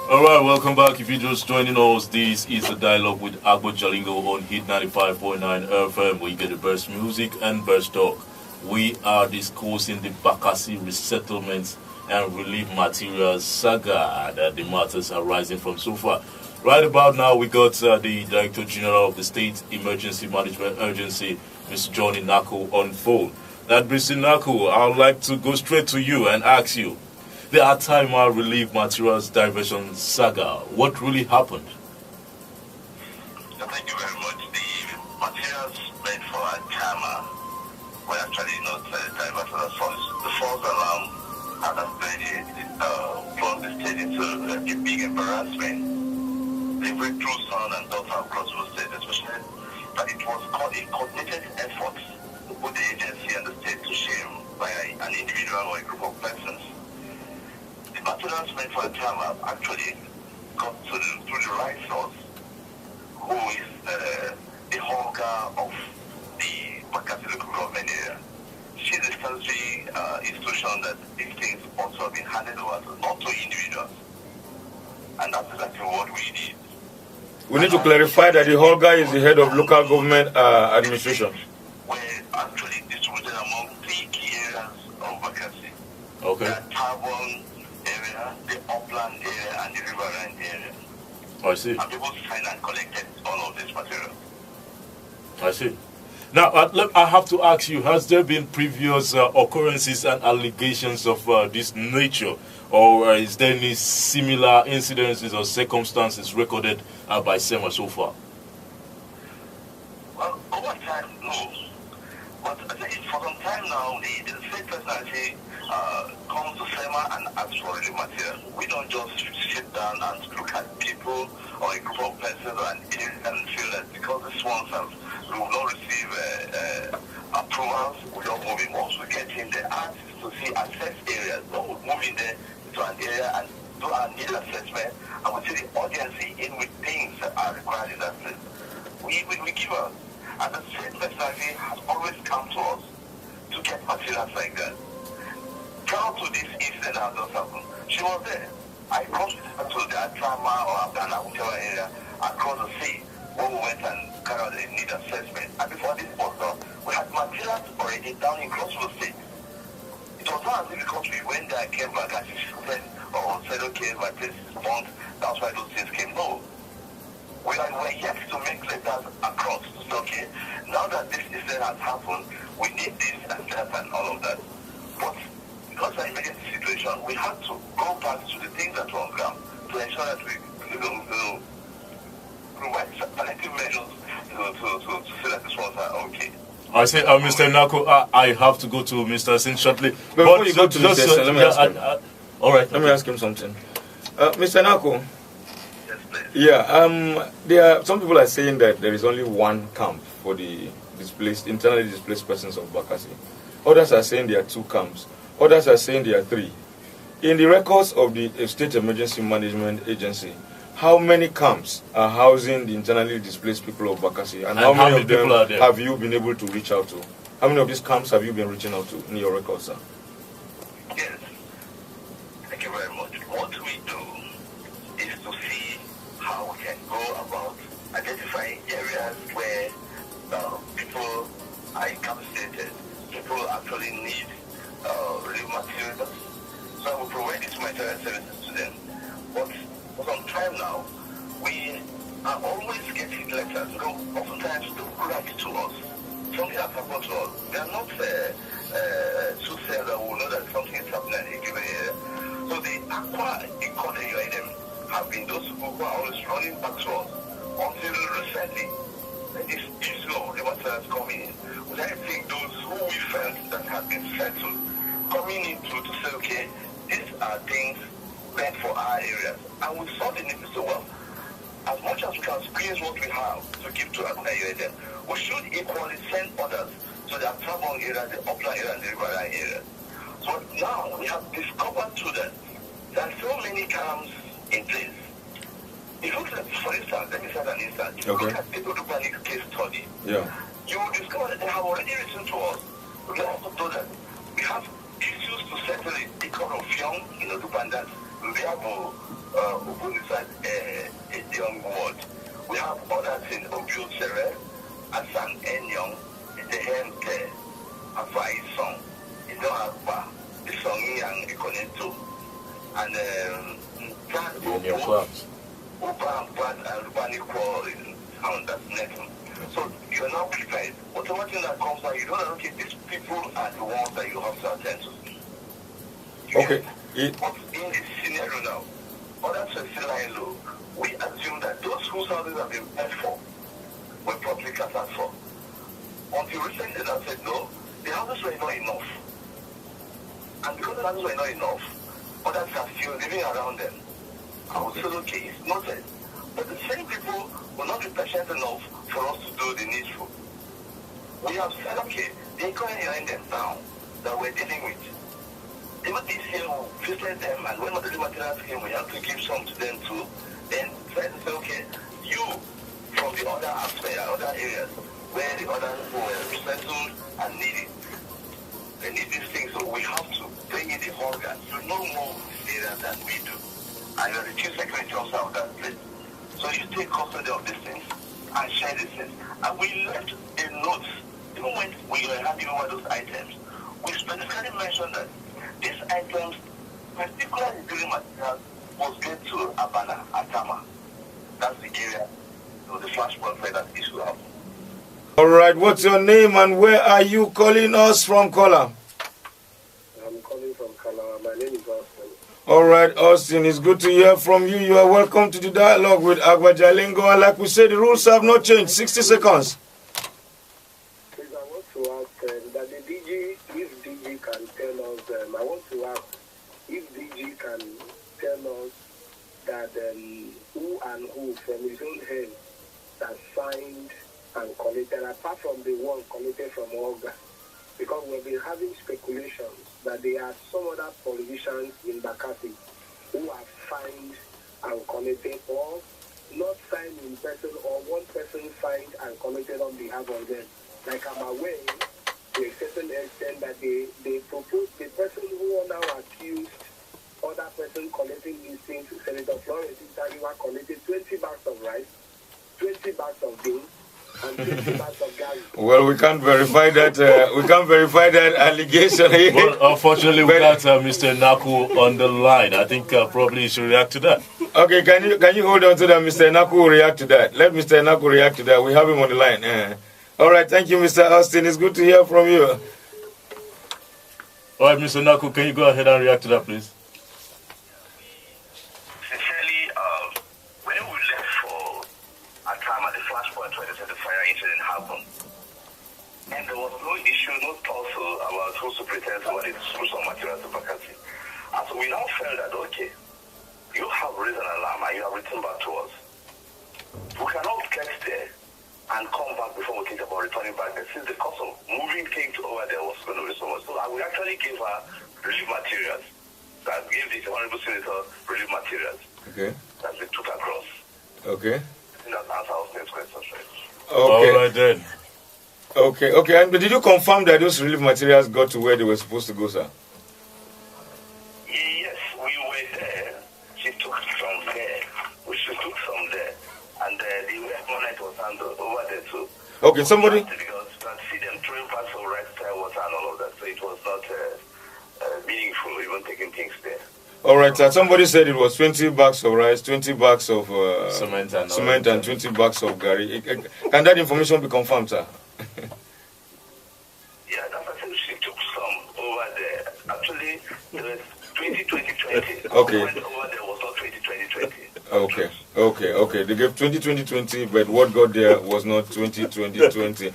Alright, welcome back. If you're just joining us, this is the dialogue with Agbo Jalingo on Hit 95.9 FM, where you get the best music and best talk. We are discussing the Bakassi resettlement and relief materials saga that the matters are rising from so far. Right about now, we got the Director General of the State Emergency Management Agency, Mr. Johnny Nako, on phone. That Mr. Nako, I would like to go straight to you and ask you, the Atama relief materials diversion saga, what really happened? Thank you very much. The materials made for Atama were actually not diverted as false. The false alarm had already thrown the state into a big embarrassment. The breakthrough son and daughter across the state, especially that it was called a coordinated effort to put the agency and the state to shame by an individual or a group of persons. The materials made for Atama actually got to the right source, who is the holder of the Bakassi local government area. She's a statutory institution that these things also have been handed over to, not to individuals. And that's exactly what we did. We need to clarify that the holder is the head of local government administration. Were actually distributed among 3 key areas of Bakassi. Okay. The Tarbon area, the upland area, and the riverine area. I see. And people signed and collected all of this material. I see. Now, I have to ask you, has there been previous occurrences and allegations of this nature? Or is there any similar incidences or circumstances recorded by SEMA so far? Well, over time, no. But I think for some time now, the state personality comes to SEMA and asks for relief material. We don't just sit down and look at people or a group of persons and feel that because these ones we will not receive approvals, we don't move in. Once we get in the artists to see assess areas, we will move in there to an area and do our need assessment, and we see the audience in with things that are required in that place. We give us. And the state personality has always come to us to get materials like that. Prior to this incident that just happened, she was there. I crossed with her to the Atlama or Abdana, whichever area, across the sea, when we went and carried out the need assessment. And before this was done, we had materials already down in Crossville State. It was not as if because we went there and came back and she said, okay, my place is burnt, that's why those things came. No. We were yet to make letters across to say, okay, now that this incident has happened, we need this and that and all of that. But because of the emergency situation, we had to go back to the things that were on ground to ensure that we provide collective measures to say that this was okay. I say, Mr. Nako, I have to go to Mr. Singh shortly. Before you go to Mr. Singh, let me ask him. All right. Let me ask him something. Mr. Nako. Yes, please. Yeah, there are some people are saying that there is only one camp for the internally displaced persons of Bakassi. Others are saying there are 2 camps. Others are saying there are 3. In the records of the State Emergency Management Agency, how many camps are housing the internally displaced people of Bakassi, and how many of them have you been able to reach out to? How many of these camps have you been reaching out to in your records, sir? Yes. Thank you very much. What we do is to see how we can go about identifying areas where people are incapacitated, people actually need relief materials. So we provide these material services to them. But for some time now, we are always getting letters. Oftentimes people write to us. Something has happened to us. They are not soothsayers that will know that something is happening in a given area. So the aqua in them have been those people who are always running back to us until recently. This issue of the materials coming in, we I think those who we felt that have been settled coming in to say, okay, these are things meant for our areas. And we saw the need to say, well, as much as we can squeeze what we have to give to our area, we should equally send others to the Tarbon area, the upland area, and the riverine area. So now we have discovered too that there are so many camps in place. If you look at, for instance, let me set an instance. If you look at the Udupanic case study, you will discover that they have already written to us. We also told them we have issues to settle it because of young, Udupan, that We have Obunisat Young Ward. We have others in Obu Sere, Asan Enyong, the Hemte, Afai Song, Ido Akba, the Song Yang Ikoneto, and that Upa and Rubani Kwar in town, that's next. So you are now prepared. Automatically that comes out, you don't know, okay, these people are the ones that you have to attend to. Okay. But in this scenario now, other line low, we assume that those whose houses have been paid for were properly catered for. Until recently, they said no, the houses were not enough. And because the houses were not enough, others are still living around them. I would say, okay, it's noted. But the same people will not be patient enough for us to do the needful. We have said, okay, the economy in them now that we're dealing with. Even this year, we visited them, and when the materials came, we have to give some to them too. Then try to say, okay, you from the other aspect, other areas where the other people were settled and need it. They need these things, so we have to bring in the hunger. You know more of this area than we do. And you're the chief secretary of that place. So you take custody of these things and share these things. And we left a note, even when we were handing over those items, we specifically mentioned that these items, particularly during materials, was get to Abana, Atama. That's the area, the flashpoint where that issue happened. All right, what's your name and where are you calling us from, caller? I'm calling from Kalawa. My name is Austin. All right, Austin, it's good to hear from you. You are welcome to the dialogue with Agba Jalingo. And like we said, the rules have not changed. 60 seconds. Please, I want to ask that the DG, if DG can tell us, I want to ask if DG can tell us that who and who from his own head that signed and collected, apart from the one collected from Olga, because we've been having speculations that there are some other politicians in Bakassi who have signed and collected, or not signed in person, or one person signed and collected on behalf of them. Like I'm aware, to a certain extent, that they proposed the person who are now accused, other person collecting these things, Senator Florence Italiwa collected 20 bags of rice, 20 bags of beans, and 20 bags of garlic. Well, we can't verify that. We can't verify that allegation. Well, unfortunately, we got Mr. Naku on the line. I think probably you should react to that. Okay, can you hold on to that? Mr. Naku will react to that. Let Mr. Naku react to that. We have him on the line. All right, thank you, Mr. Austin. It's good to hear from you. All right, Mr. Naku, can you go ahead and react to that, please? Sincerely, when we left for a time at the flashpoint where they said the fire incident happened, and there was no issue, no tussle about who to pretend somebody threw some materials to Bakassi. And so we now felt that, okay, you have raised an alarm and you have returned back to us. We cannot get there and come back before we think about returning back there, since the cost of moving things over there was going to be so much. So we actually gave her relief materials. That gave the Honorable Senator relief materials. Okay. That we took across. Okay. I think that answers our next question, right? Okay. All right, then. Okay. And did you confirm that those relief materials got to where they were supposed to go, sir? Yes, we were there. She took from there. She took from there. And the way money was handled over there too. Okay, somebody... Because you can see them throwing bags of rice, water and all of that. So it was not meaningful even taking things there. All right, sir. Somebody said it was 20 bags of rice, 20 bags of cement and 20 bags of gari. Can that information be confirmed, sir? Yeah, that's what I said. She took some over there. Actually, it was 2020. Okay. What went over there was not 2020. Okay. They gave 2020, but what got there was not 2020.